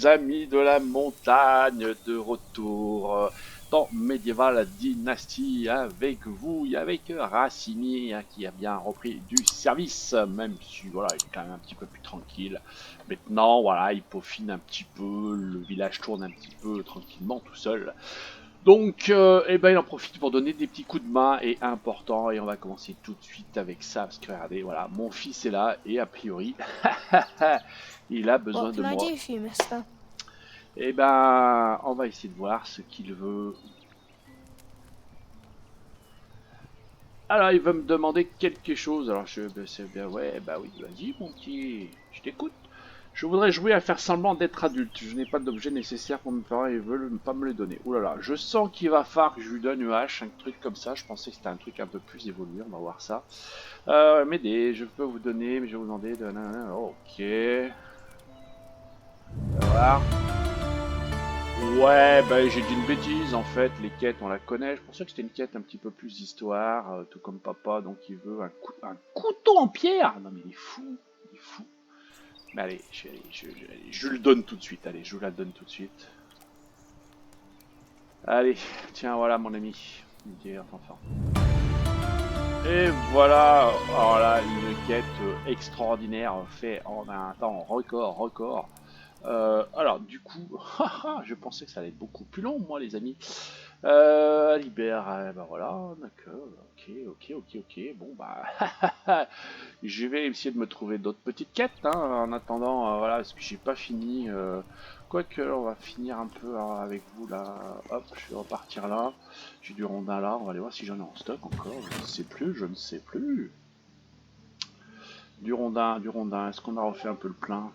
les amis de la montagne, de retour dans Medieval Dynasty avec vous et avec Racini qui a bien repris du service, même si voilà, il est quand même un petit peu plus tranquille. Maintenant, voilà, il peaufine un petit peu, le village tourne un petit peu tranquillement tout seul. Donc, eh ben, il en profite pour donner des petits coups de main et important. Et on va commencer tout de suite avec ça. Parce que regardez, voilà, mon fils est là et a priori, il a besoin What de can I moi. do for you, mister? Eh ben, on va essayer de voir ce qu'il veut. Alors, il veut me demander quelque chose. Alors, c'est bien, ouais, bah oui, vas-y, mon petit, je t'écoute. Je voudrais jouer à faire semblant d'être adulte. Je n'ai pas d'objet nécessaire pour me faire et ils veulent pas me le donner. Ouh là là, je sens qu'il va falloir que je lui donne une hache, un truc comme ça. Je pensais que c'était un truc un peu plus évolué. On va voir ça. M'aider, je peux vous donner, mais je vais vous demander de. Ok. On va voir. Ouais, bah j'ai dit une bêtise en fait. Les quêtes, on la connaît. Je pensais que c'était une quête un petit peu plus d'histoire, tout comme papa. Donc il veut un couteau en pierre. Non mais il est fou. Il est fou. Mais allez, je le donne tout de suite. Allez, je vous la donne tout de suite. Allez, tiens, voilà mon ami. Dire enfin. Et voilà, alors là, une quête extraordinaire faite en un temps record. Alors du coup, je pensais que ça allait être beaucoup plus long, moi les amis. Libère, bah voilà, d'accord, ok. Bon bah, je vais essayer de me trouver d'autres petites quêtes, hein, en attendant, voilà, parce que j'ai pas fini. Quoique, on va finir un peu avec vous là. Hop, je vais repartir là. J'ai du rondin là, on va aller voir si j'en ai en stock encore. Je ne sais plus. Du rondin. Est-ce qu'on a refait un peu le plein?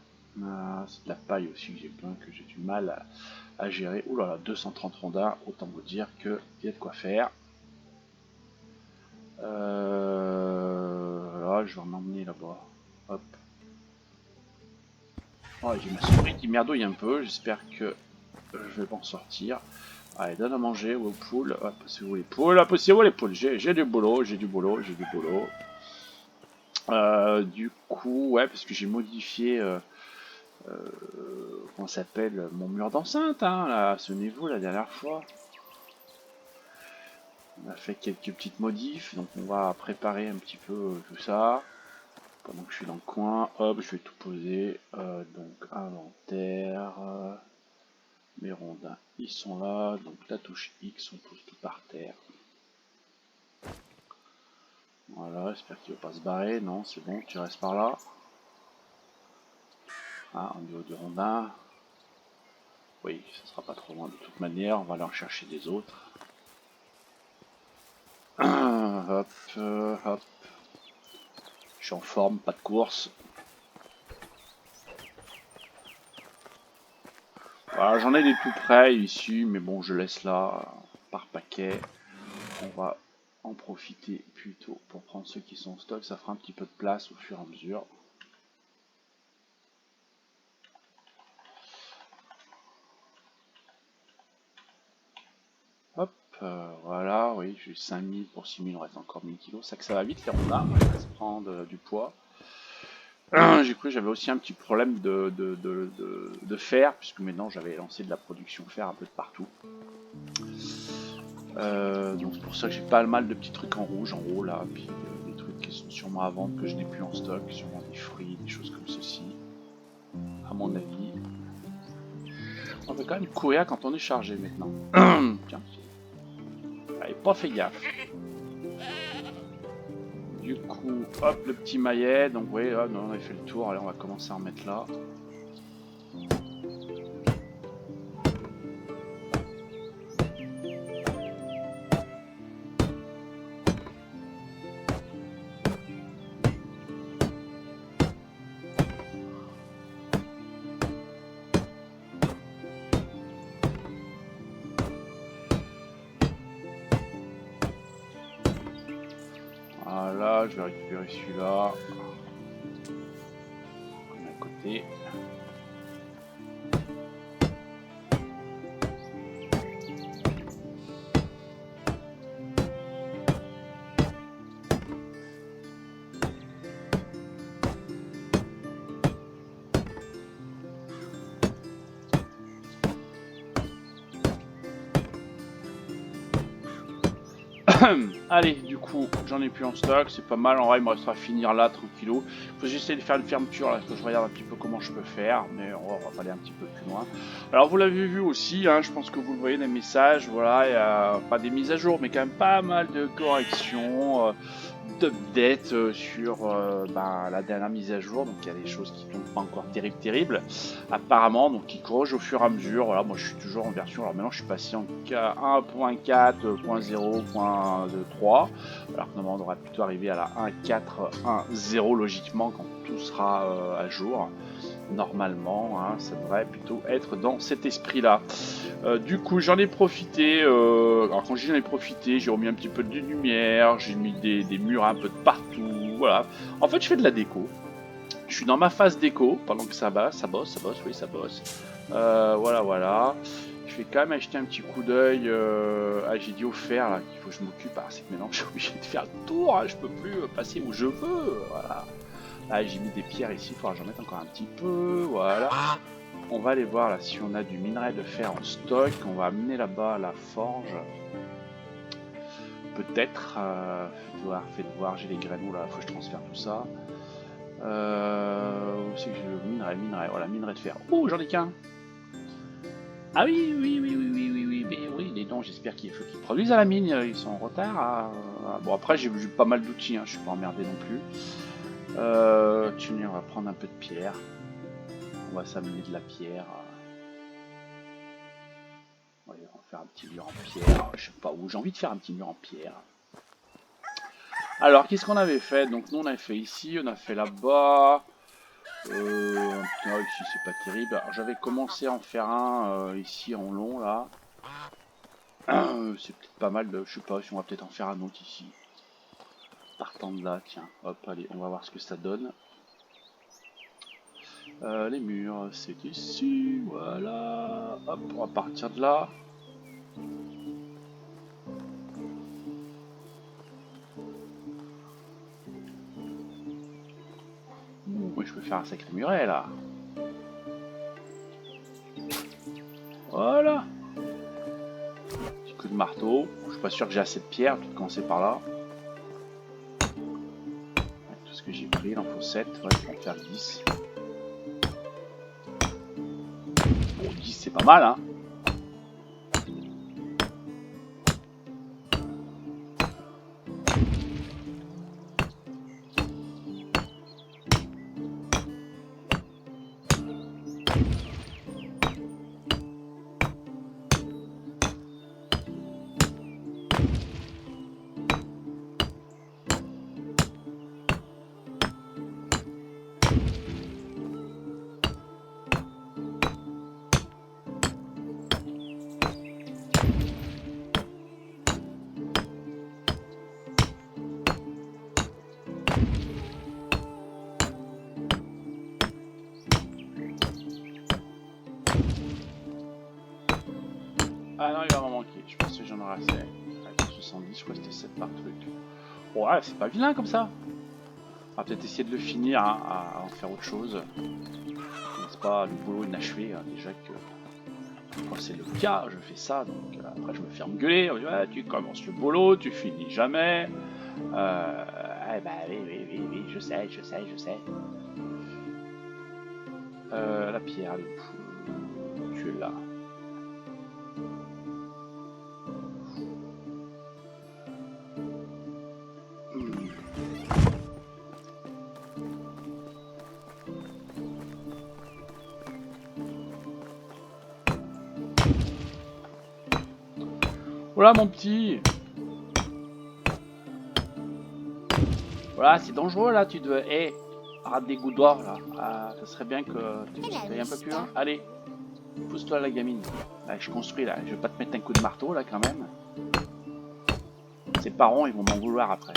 C'est de la paille aussi que j'ai plein, que j'ai du mal à gérer. Ouh là là, 230 rondins, autant vous dire qu'il y a de quoi faire. Là, je vais m'emmener là-bas. Hop. Oh, j'ai ma souris qui merdouille un peu, j'espère que je vais m'en sortir. Allez, donne à manger aux poules. Hop, c'est vous les poules, hop, c'est vous les poules. J'ai du boulot. Du coup, ouais, parce que j'ai modifié, comment ça s'appelle, mon mur d'enceinte, hein, là, souvenez-vous, la dernière fois. On a fait quelques petites modifs, donc on va préparer un petit peu tout ça. Pendant que je suis dans le coin, hop, je vais tout poser. Donc inventaire, mes rondins, ils sont là. Donc la touche X, on pose tout par terre. Voilà, j'espère qu'il ne va pas se barrer. Non, c'est bon, tu restes par là. Ah, au niveau du rondin. Oui, ça sera pas trop loin de toute manière. On va aller en chercher des autres. Hop, hop. Je suis en forme, pas de course. Voilà, j'en ai des tout près ici, mais bon, je laisse là par paquet. On va en profiter plutôt pour prendre ceux qui sont en stock. Ça fera un petit peu de place au fur et à mesure. Hop, voilà, oui, j'ai 5000 pour 6000, il reste encore 1000 kilos. Ça va vite les rondins, ça prend du poids. J'ai cru que j'avais aussi un petit problème de fer, puisque maintenant j'avais lancé de la production fer un peu de partout. Donc c'est pour ça que j'ai pas mal de petits trucs en rouge en haut là, puis des trucs qui sont sûrement à vendre que je n'ai plus en stock, sûrement des fruits, des choses comme ceci, à mon avis. On peut quand même courir quand on est chargé maintenant. Tiens, j'avais pas fait gaffe. Du coup, hop, le petit maillet. Donc, oui, hop, on avait fait le tour. Allez, on va commencer à en mettre là. Voilà, je vais récupérer celui-là. On est à côté. Allez, du coup, j'en ai plus en stock, c'est pas mal. En vrai, il me restera à finir là, tranquillou. Faut que j'essaie de faire une fermeture là, que je regarde un petit peu comment je peux faire, mais on va pas aller un petit peu plus loin. Alors, vous l'avez vu aussi, hein, je pense que vous le voyez dans les messages. Voilà, il y a pas des mises à jour, mais quand même pas mal de corrections, d'updates sur la dernière mise à jour. Donc, il y a des choses qui sont pas encore terribles, apparemment, donc qui corrigent au fur et à mesure. Voilà, moi je suis toujours en version. Alors maintenant, je suis passé en 1.4.0.3, alors que normalement on devrait plutôt arriver à la 1.4.1.0 logiquement quand tout sera à jour. Normalement, hein, ça devrait plutôt être dans cet esprit-là. Du coup, j'en ai profité. Alors quand j'en ai profité, j'ai remis un petit peu de lumière, j'ai mis des murs un peu de partout. Voilà. En fait, je fais de la déco. Je suis dans ma phase déco pendant que ça bosse, oui ça bosse. Voilà. Je vais quand même acheter un petit coup d'œil j'ai dit au fer là qu'il faut que je m'occupe. C'est que maintenant je suis obligé de faire le tour, hein, je peux plus passer où je veux. Voilà. Là j'ai mis des pierres ici, il faudra que j'en mette encore un petit peu. Voilà. On va aller voir là si on a du minerai de fer en stock. On va amener là-bas la forge. Peut-être. Faites voir, j'ai les graines là, faut que je transfère tout ça. Où c'est que j'ai le minerai, voilà, minerai de fer. Oh, j'en ai qu'un. Ah oui, mais oui, les dons, j'espère qu'ils produisent à la mine, ils sont en retard. Bon, après, j'ai vu pas mal d'outils, hein, je suis pas emmerdé non plus. On va prendre un peu de pierre. On va s'amener de la pierre. Ouais, on va faire un petit mur en pierre. Je sais pas où, j'ai envie de faire un petit mur en pierre. Alors, qu'est-ce qu'on avait fait? Donc, nous, on avait fait ici, on a fait là-bas. Ici c'est pas terrible. Alors j'avais commencé à en faire un ici en long là. C'est peut-être pas mal de. Je sais pas si on va peut-être en faire un autre ici. Partant de là, tiens, hop, allez, on va voir ce que ça donne. Les murs, c'est ici, voilà. Hop, on va partir de là. Moi je peux faire un sacré muret là. Voilà. Petit coup de marteau. Je suis pas sûr que j'ai assez de pierre, je vais commencer par là. Tout ce que j'ai pris, il en faut 7, ouais, je vais en faire 10. Bon, 10 c'est pas mal, hein. Ah non, il va m'en manquer. Je pense que j'en aurai assez. 70, je crois que c'était 7 par truc. Bon, ouais, c'est pas vilain comme ça. On va peut-être essayer de le finir, hein, à en faire autre chose. N'est-ce pas, le boulot inachevé, hein, déjà que quand c'est le cas, je fais ça, donc après je me fais engueuler. On me dit, ouais, tu commences le boulot, tu finis jamais. Oui, je sais. La pierre, tu es là. Voilà mon petit. Voilà, c'est dangereux là, tu devais. Hé, arrête des gouttes d'or là. Ça serait bien que tu ailles un peu plus loin. Allez, pousse-toi la gamine. Là, je construis là, je vais pas te mettre un coup de marteau là quand même. Ses parents ils vont m'en vouloir après.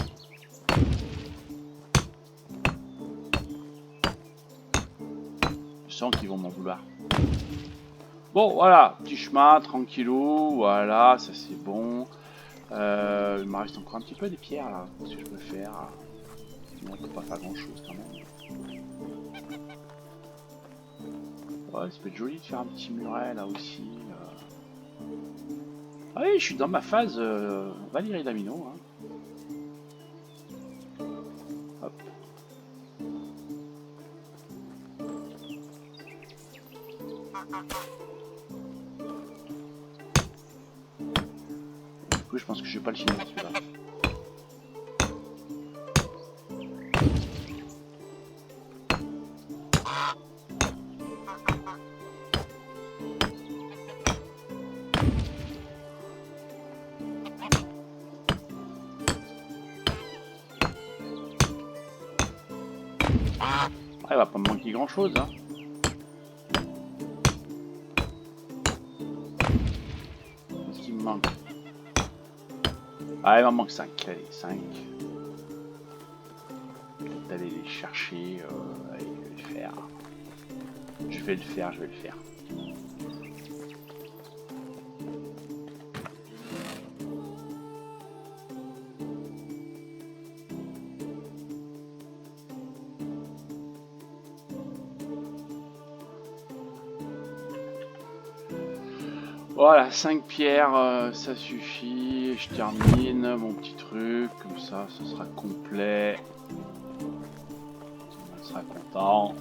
Je sens qu'ils vont m'en vouloir. Bon voilà, petit chemin, tranquillou, voilà, ça c'est bon. Il me reste encore un petit peu des pierres là, qu'est-ce que je peux faire? Sinon on peut pas faire grand chose quand même. Ouais, ça peut être joli de faire un petit muret là aussi. Ah oui, je suis dans ma phase Valérie Damino. Hein. Hop. Du coup, je pense que je vais pas le finir celui-là. Ah, il va pas me manquer grand-chose. Hein. Qu'est-ce qu'il me manque? Ah, il m'en manque 5. Allez, 5. Peut-être aller les chercher. Allez, je vais le faire. Je vais le faire, je vais le faire. Voilà, 5 pierres, ça suffit. Je termine mon petit truc. Comme ça, ce sera complet. On sera content.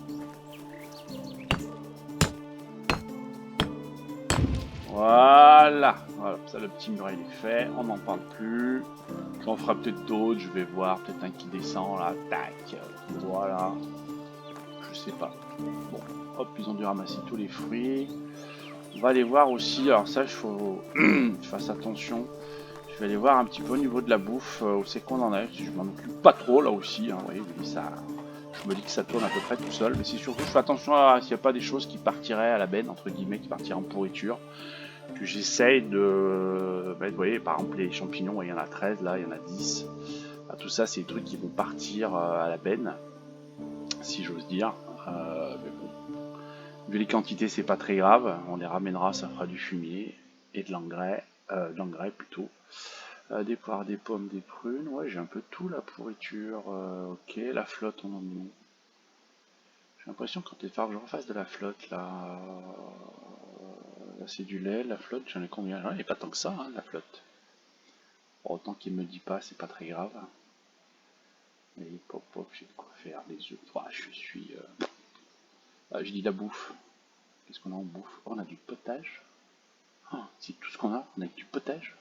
Voilà, voilà, ça le petit mur il est fait, on n'en parle plus. J'en ferai peut-être d'autres, je vais voir, peut-être un qui descend là, tac, voilà, je sais pas. Bon, hop, ils ont dû ramasser tous les fruits. On va aller voir aussi, alors ça il faut que je fasse attention. Je vais aller voir un petit peu au niveau de la bouffe, où c'est qu'on en est, si je m'en occupe pas trop là aussi, hein, oui, ça, je me dis que ça tourne à peu près tout seul, mais c'est surtout je fais attention à s'il n'y a pas des choses qui partiraient à la benne, entre guillemets, qui partiraient en pourriture. Que j'essaye de... Bah, vous voyez, par exemple, les champignons, il y en a 13, là, il y en a 10. Bah, tout ça, c'est des trucs qui vont partir à la benne, si j'ose dire. Mais bon, vu les quantités, c'est pas très grave. On les ramènera, ça fera du fumier et de l'engrais plutôt. Des poires, des pommes, des prunes. Ouais, j'ai un peu tout, la pourriture. Ok, la flotte, on en est. J'ai l'impression que quand il faut que je refasse de la flotte, là, là c'est du lait, la flotte, j'en ai combien? Il n'y a pas tant que ça, hein, la flotte. Pour autant qu'il me dit pas, c'est pas très grave. Et pop pop, j'ai de quoi faire des œufs. Ah, je suis. Ah, je dis la bouffe. Qu'est-ce qu'on a en bouffe? Oh, on a du potage. Ah, c'est tout ce qu'on a. On a du potage.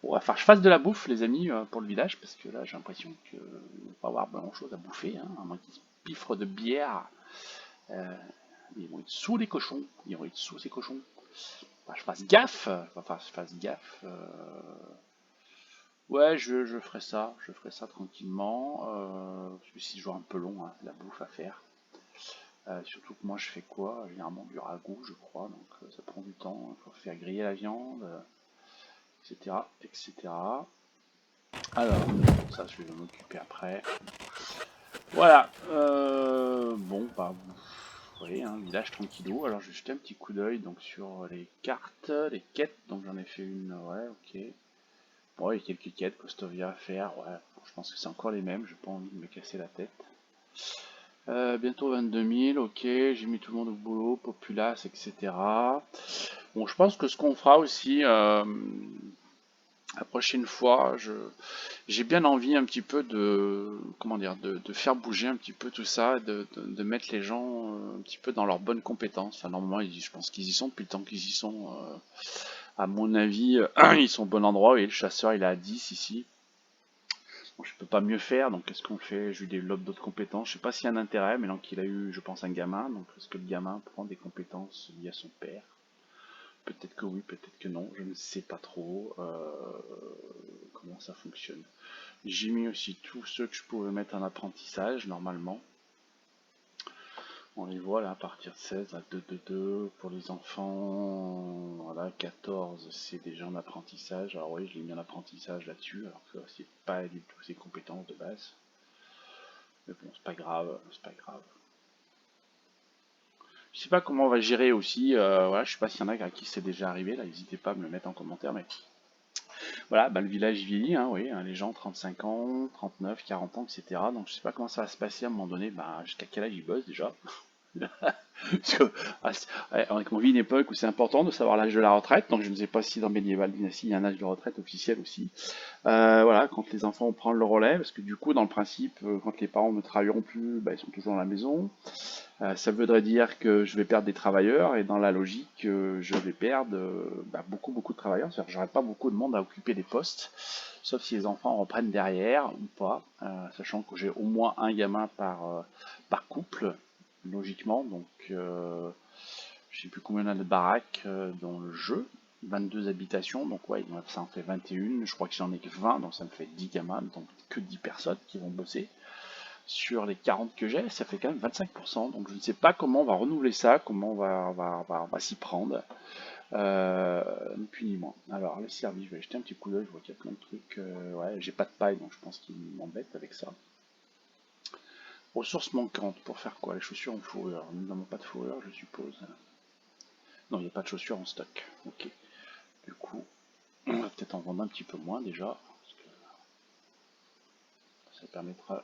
Bon, va falloir que je fasse de la bouffe, les amis, pour le village, parce que là, j'ai l'impression que va pas avoir grand chose à bouffer, hein, à moins qu'ils se piffrent de bière. Euh, ils vont être sous les cochons. Ils vont être sous ces cochons. Enfin, je fasse gaffe. Enfin, je fasse gaffe. Ouais, je ferai ça tranquillement. Parce que c'est toujours un peu long, hein, la bouffe à faire. Surtout que moi je fais quoi? Généralement du ragoût, je crois, donc ça prend du temps. Il faut faire griller la viande, etc., etc. Alors, ça je vais m'en occuper après. Voilà. Bon, bah, vous voyez, hein, village tranquillou. Alors je vais jeter un petit coup d'œil donc sur les cartes, les quêtes. Donc j'en ai fait une, ouais, ok. Bon, il y a quelques quêtes, Costovia à faire, ouais. Je pense que c'est encore les mêmes, j'ai pas envie de me casser la tête. Bientôt 22 000, ok, j'ai mis tout le monde au boulot, populace, etc. Bon, je pense que ce qu'on fera aussi la prochaine fois, j'ai bien envie un petit peu de, comment dire, de faire bouger un petit peu tout ça, de mettre les gens un petit peu dans leurs bonnes compétences. Enfin, normalement, je pense qu'ils y sont depuis le temps qu'ils y sont. À mon avis, ils sont au bon endroit. Et le chasseur, il est à 10 ici. Bon, je peux pas mieux faire, donc qu'est-ce qu'on fait? Je lui développe d'autres compétences. Je sais pas s'il y a un intérêt, mais donc il a eu, je pense, un gamin. Donc est-ce que le gamin prend des compétences liées à son père? Peut-être que oui, peut-être que non. Je ne sais pas trop comment ça fonctionne. J'ai mis aussi tous ceux que je pouvais mettre en apprentissage normalement. On les voit là à partir de 16 à 2, 2, 2 pour les enfants. Voilà, 14 c'est déjà en apprentissage. Alors oui, je l'ai mis en apprentissage là-dessus, alors que c'est pas du tout ses compétences de base. Mais bon, c'est pas grave, c'est pas grave. Je sais pas comment on va gérer aussi. Voilà, je sais pas s'il y en a à qui c'est déjà arrivé. Là, n'hésitez pas à me le mettre en commentaire. Mais voilà, bah, le village vieillit, hein, oui, hein, les gens 35 ans, 39, 40 ans, etc. Donc je sais pas comment ça va se passer à un moment donné. Bah, jusqu'à quel âge ils bossent déjà. Parce que, ouais, on vit une époque où c'est important de savoir l'âge de la retraite, donc je ne sais pas si dans Medieval Dynasty il y a un âge de retraite officiel aussi. Voilà, quand les enfants prennent le relais, parce que du coup, dans le principe, quand les parents ne travailleront plus, bah, ils sont toujours à la maison. Ça voudrait dire que je vais perdre des travailleurs, et dans la logique, je vais perdre bah, beaucoup de travailleurs, c'est-à-dire que j'aurai pas beaucoup de monde à occuper des postes, sauf si les enfants reprennent derrière ou pas, sachant que j'ai au moins un gamin par couple, logiquement, donc je sais plus combien il y en a de baraques dans le jeu, 22 habitations, donc ouais, ça en fait 21, je crois que j'en ai que 20, donc ça me fait 10 gamins, donc que 10 personnes qui vont bosser. Sur les 40 que j'ai, ça fait quand même 25%, donc je ne sais pas comment on va renouveler ça, comment on va s'y prendre, ni plus ni moins. Alors, les services, je vais jeter un petit coup d'œil, je vois qu'il y a plein de trucs, ouais, j'ai pas de paille, donc je pense qu'il m'embête avec ça. Ressources manquantes, pour faire quoi? Les chaussures en fourrure, nous n'avons pas de fourrure, je suppose. Non, il n'y a pas de chaussures en stock. Ok. Du coup, on va peut-être en vendre un petit peu moins déjà, parce que ça permettra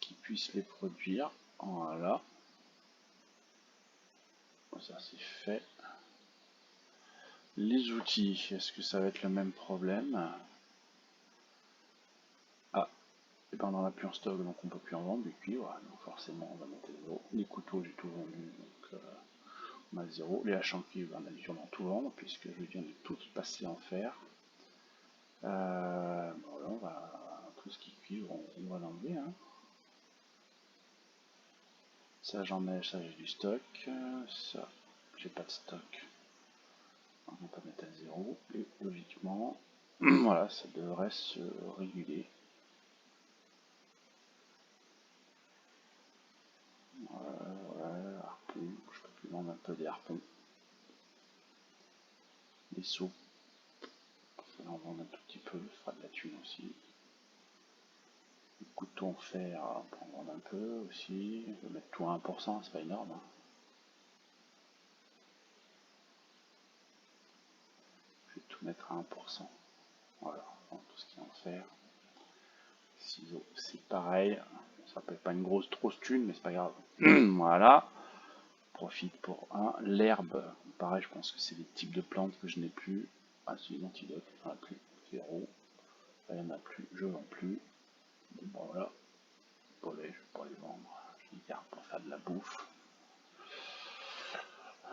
qu'ils puissent les produire. Voilà. Ça c'est fait. Les outils, est-ce que ça va être le même problème? Ah, et ben on n'en a plus en stock, donc on peut plus en vendre du cuivre. Donc forcément, on va monter zéro. Les couteaux, j'ai tout vendu, donc on a zéro. Les haches en cuivre, on a dû sûrement tout vendre, puisque je viens de tout passer en fer. Voilà, tout ce qui est cuivre, on va l'enlever. Hein. Ça, j'en ai, ça, j'ai du stock. Ça, j'ai pas de stock. On va pas mettre à zéro. Et logiquement, voilà, ça devrait se réguler. Ouais, harpon, je peux plus vendre un peu des harpons. Des seaux, je vais en vendre un tout petit peu, ça fera de la thune aussi. Le couteau en fer, on peut en vendre un peu aussi. Je vais mettre tout à 1%, c'est pas énorme. Hein. Je vais tout mettre à 1%. Voilà, donc tout ce qui est en fer. Ciseaux, c'est pareil. Ça peut être pas une grosse thune, mais c'est pas grave. Voilà. Profite pour un. L'herbe, pareil, je pense que c'est des types de plantes que je n'ai plus. Ah, c'est une antidote, il n'y en a plus. Zéro. Là, il n'y en a plus, je vends plus. Bon, voilà. Pollet, je vais pas les vendre. Je les garde pour faire de la bouffe.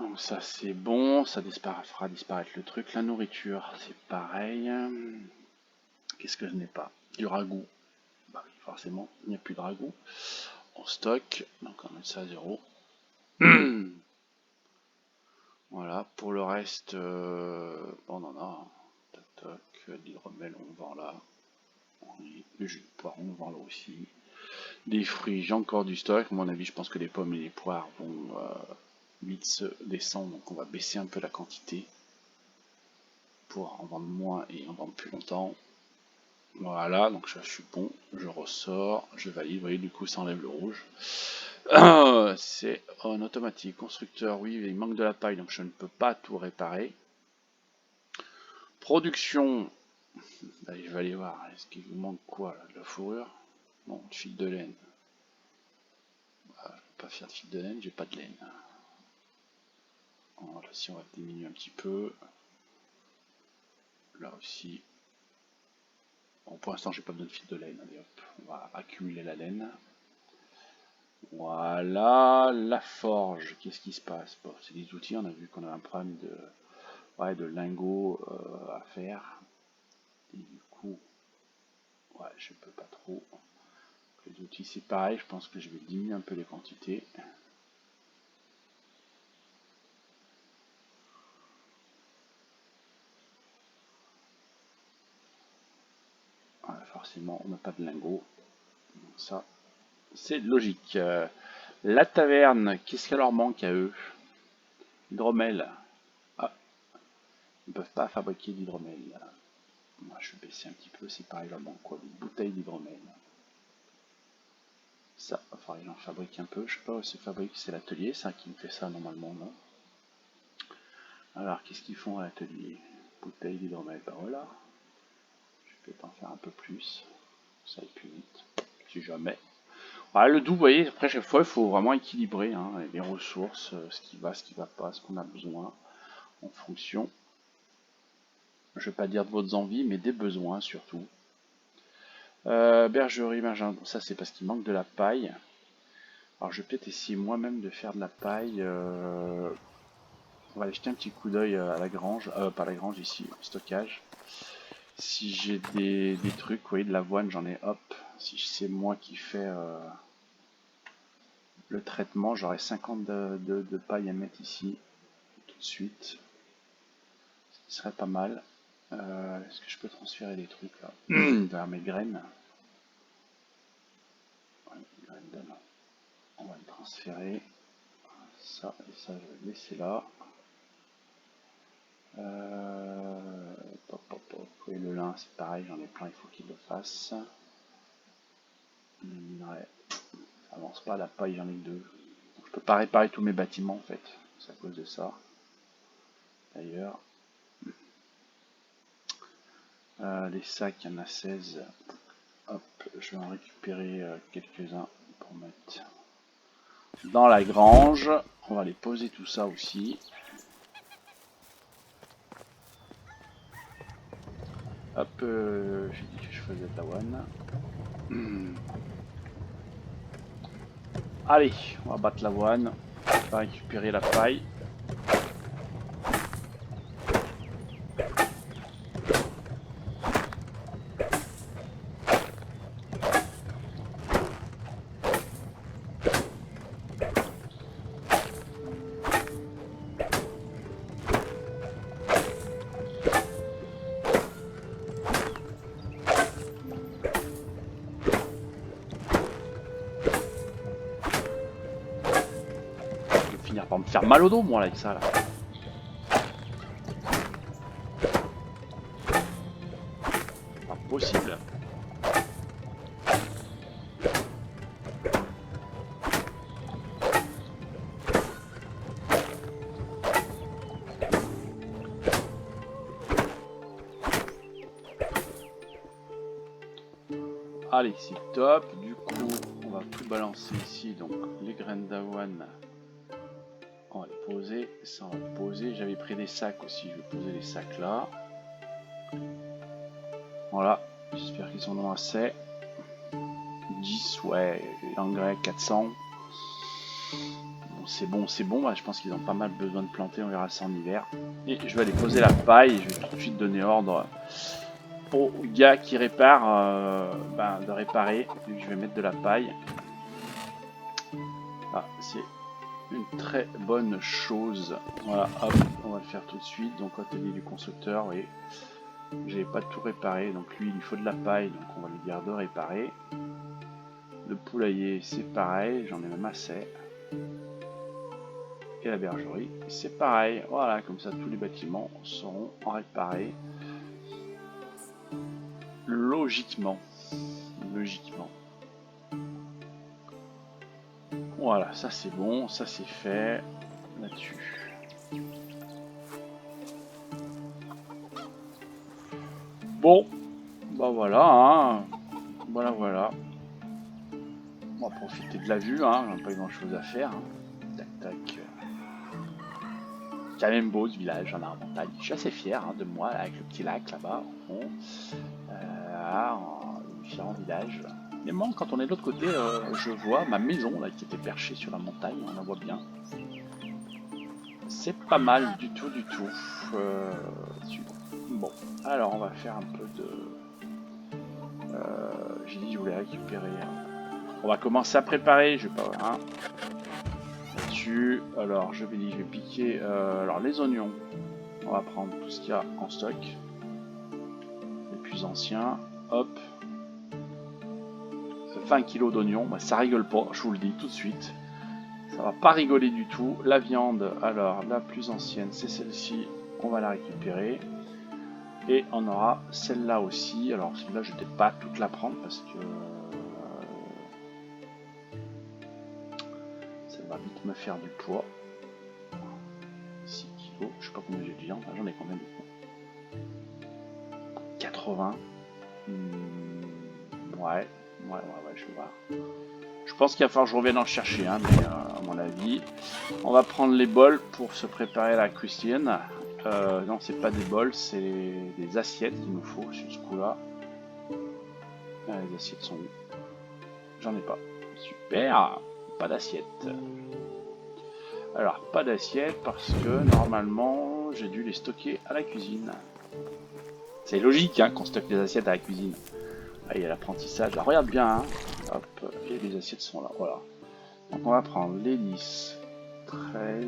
Donc ça c'est bon, ça fera disparaître le truc. La nourriture, c'est pareil. Qu'est-ce que je n'ai pas? Du ragoût. Bah oui, forcément, il n'y a plus de ragoût en stock. Donc on va mettre ça à zéro. Voilà, pour le reste, bon, on en a. Toc toc, l'hydromel, on vend là. Le jus de poire, on vend là aussi. Des fruits, j'ai encore du stock. À mon avis, je pense que les pommes et les poires vont vite se descendre. Donc on va baisser un peu la quantité pour en vendre moins et en vendre plus longtemps. Voilà, donc je suis bon. Je ressors, je valide. Vous voyez, du coup, ça enlève le rouge. C'est en automatique. Constructeur, oui, il manque de la paille, donc je ne peux pas tout réparer. Production, allez, je vais aller voir. Est-ce qu'il vous manque quoi là? De la fourrure? Non, de fil de laine. Bah, je ne peux pas faire de fil de laine, j'ai pas de laine. Voilà, si on va diminuer un petit peu. Là aussi. Bon, pour l'instant, j'ai pas besoin de fil de laine. Allez hop, on va accumuler la laine. Voilà, la forge, qu'est-ce qui se passe? Bon, c'est des outils, on a vu qu'on a un problème de lingots à faire. Et du coup, ouais, je peux pas trop. Les outils, c'est pareil, je pense que je vais diminuer un peu les quantités. Voilà, forcément, on n'a pas de lingots. Donc ça, c'est logique. La taverne, qu'est-ce qu'elle leur manque à eux? Hydromel. Ah, ils ne peuvent pas fabriquer d'hydromel. Moi, je vais baisser un petit peu, c'est pareil, leur manque quoi? Une bouteille d'hydromel. Ça, il va falloir que j'en fabrique un peu. Je sais pas où c'est fabriqué, c'est l'atelier, ça qui me fait ça normalement, non? Alors, qu'est-ce qu'ils font à l'atelier? Bouteille d'hydromel, ben voilà. Je vais peut-être en faire un peu plus. Ça aille plus vite. Si jamais. Ah, le doux, vous voyez, après chaque fois, il faut vraiment équilibrer hein, les ressources, ce qui va, ce qui va pas, ce qu'on a besoin, en fonction, je vais pas dire de votre envie, mais des besoins surtout. Bergerie, bon, ça c'est parce qu'il manque de la paille. Alors je vais peut-être essayer moi-même de faire de la paille. On va aller jeter un petit coup d'œil à la grange, pas la grange ici, au stockage. Si j'ai des trucs, vous voyez, de l'avoine, j'en ai, hop. Si c'est moi qui fais le traitement, j'aurai 50 de paille à mettre ici, tout de suite. Ce serait pas mal. Est-ce que je peux transférer des trucs là vers mes graines? Ouais, on va le transférer. Ça et ça, je vais le laisser là. Pop, pop, pop. Et le lin, c'est pareil, j'en ai plein, il faut qu'il le fasse. Le minerai, ça avance pas, la paille, j'en ai que 2. Donc, je peux pas réparer tous mes bâtiments en fait, c'est à cause de ça. D'ailleurs, les sacs, il y en a 16. Hop, je vais en récupérer quelques-uns pour mettre dans la grange. On va les poser tout ça aussi. Hop, j'ai dit que je faisais de la one. Allez, on va battre l'avoine. On va récupérer la paille. Je vais finir par me faire mal au dos, moi, là, avec ça, là. Pas possible. Allez, c'est top. Du coup, on va tout balancer ici. Donc, les graines d'avoine, on va les poser. Ça, on va le poser. J'avais pris des sacs aussi. Je vais poser les sacs là. Voilà. J'espère qu'ils en ont assez. 10, ouais. L'engrais, 400. Bon, c'est bon, c'est bon. Bah, je pense qu'ils ont pas mal besoin de planter. On verra ça en hiver. Et je vais aller poser la paille. Et je vais tout de suite donner ordre au gars qui répare de réparer. Vu que je vais mettre de la paille. Ah, c'est une très bonne chose. Voilà, hop, on va le faire tout de suite. Donc atelier du constructeur, et j'avais pas tout réparé, donc lui il lui faut de la paille, donc on va lui dire de réparer. Le poulailler c'est pareil, j'en ai même assez. Et la bergerie c'est pareil. Voilà, comme ça tous les bâtiments seront réparés logiquement. Logiquement. Voilà, ça c'est bon, ça c'est fait là-dessus. Bon, bah voilà, hein. Voilà, voilà. On va profiter de la vue, hein. On n'a pas eu grand chose à faire. Hein. Tac, tac. C'est quand même beau ce village, on a en montagne. Je suis assez fier hein, de moi, avec le petit lac là-bas, au fond. Différents villages. Mais moi, quand on est de l'autre côté, je vois ma maison là qui était perchée sur la montagne, on la voit bien. C'est pas mal du tout, du tout. Bon, alors on va faire un peu de... J'ai dit que je voulais récupérer. On va commencer à préparer, je vais pas... Hein. Là-dessus, alors je vais piquer alors les oignons. On va prendre tout ce qu'il y a en stock. Les plus anciens. Hop. 20 kg d'oignons, bah, ça rigole pas, je vous le dis tout de suite. Ça va pas rigoler du tout. La viande, alors la plus ancienne, c'est celle-ci. On va la récupérer. Et on aura celle-là aussi. Alors celle-là, je ne vais pas toute la prendre parce que ça va vite me faire du poids. 6 kg, je sais pas combien j'ai de viande. J'en ai combien du coup 80. Ouais, je vais voir. Je pense qu'il va falloir que je revienne en chercher, hein, mais à mon avis. On va prendre les bols pour se préparer la cuisine. Non, c'est pas des bols, c'est des assiettes qu'il nous faut sur ce coup-là. Les assiettes sont où? J'en ai pas. Super, pas d'assiette. Alors, pas d'assiette parce que normalement, j'ai dû les stocker à la cuisine. C'est logique hein, qu'on stocke les assiettes à la cuisine. Ah, il y a l'apprentissage. Regarde bien. Hein. Hop, et les assiettes sont là. Voilà. Donc, on va prendre l'hélice 13.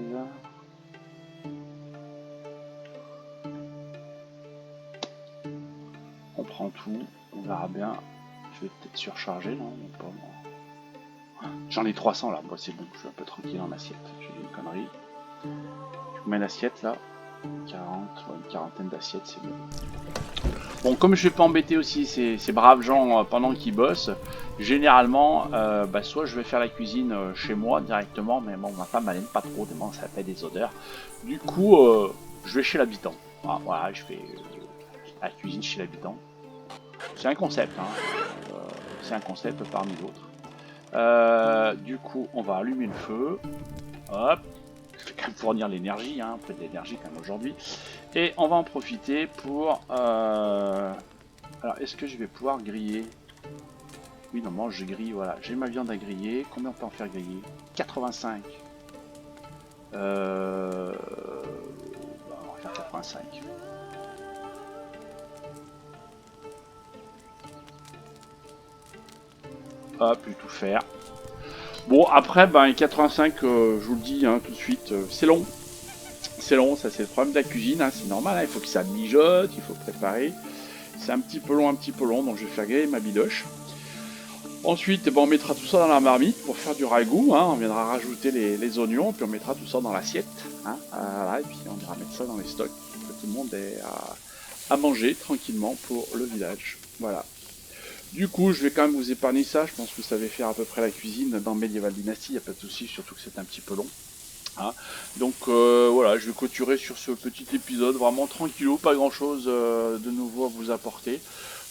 On prend tout. On verra bien. Je vais peut-être surcharger, non, pas moi. J'en ai 300 là. Bon, c'est bon. Je suis un peu tranquille en assiette. J'ai dit une connerie. Je mets l'assiette là. 40, ouais, une quarantaine d'assiettes, c'est bon. Bon, comme je vais pas embêter aussi ces braves gens pendant qu'ils bossent, généralement, soit je vais faire la cuisine chez moi directement, mais bon, ma femme elle aime pas trop, tellement ça fait des odeurs. Du coup, je vais chez l'habitant. Ah, voilà, je fais la cuisine chez l'habitant. C'est un concept, hein. C'est un concept parmi d'autres. Du coup, on va allumer le feu. Hop. Je vais quand même fournir l'énergie, hein, un peu d'énergie quand même aujourd'hui. Et on va en profiter pour... Alors, est-ce que je vais pouvoir griller? Oui, normalement, je grille, voilà. J'ai ma viande à griller. Combien on peut en faire griller? 85. On va faire 85. Hop, je vais tout faire. Bon, après, 85, je vous le dis hein, tout de suite, c'est long. C'est long, ça c'est le problème de la cuisine, hein, c'est normal, hein, il faut que ça mijote, il faut préparer. C'est un petit peu long, donc je vais faire griller ma bidoche. Ensuite, on mettra tout ça dans la marmite pour faire du ragoût. Hein. On viendra rajouter les oignons, puis on mettra tout ça dans l'assiette. Hein. Voilà, et puis on ira mettre ça dans les stocks. Que tout le monde ait à manger tranquillement pour le village. Voilà. Du coup, je vais quand même vous épargner ça. Je pense que vous savez faire à peu près la cuisine dans Medieval Dynasty. Il n'y a pas de souci, surtout que c'est un petit peu long. Hein. Donc voilà, je vais clôturer sur ce petit épisode. Vraiment tranquillou, pas grand chose de nouveau à vous apporter.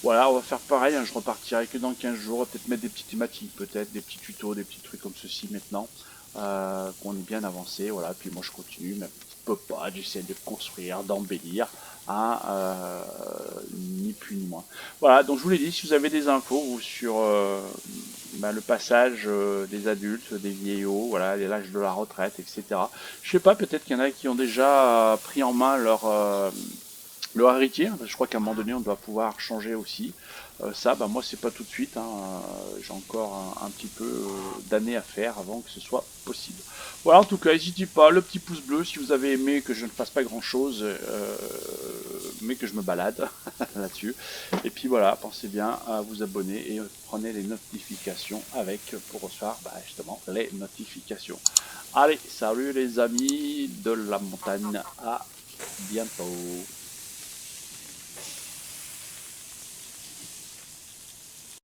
Voilà, on va faire pareil, hein, je repartirai que dans 15 jours, peut-être mettre des petites thématiques, peut-être des petits tutos, des petits trucs comme ceci maintenant, qu'on est bien avancé, voilà, puis moi je continue, mais peu pas, j'essaie de construire, d'embellir, hein, ni plus ni moins. Voilà, donc je vous l'ai dit, si vous avez des infos vous, sur le passage des adultes, des vieillots, voilà, l'âge de la retraite, etc. Je sais pas, peut-être qu'il y en a qui ont déjà pris en main leur héritier, je crois qu'à un moment donné on doit pouvoir changer aussi. Ça, moi c'est pas tout de suite, hein, j'ai encore un petit peu d'années à faire avant que ce soit possible. Voilà, en tout cas, n'hésitez pas, le petit pouce bleu si vous avez aimé que je ne fasse pas grand chose, mais que je me balade là-dessus. Et puis voilà, pensez bien à vous abonner et prenez les notifications pour recevoir justement les notifications. Allez, salut les amis de la montagne, à bientôt.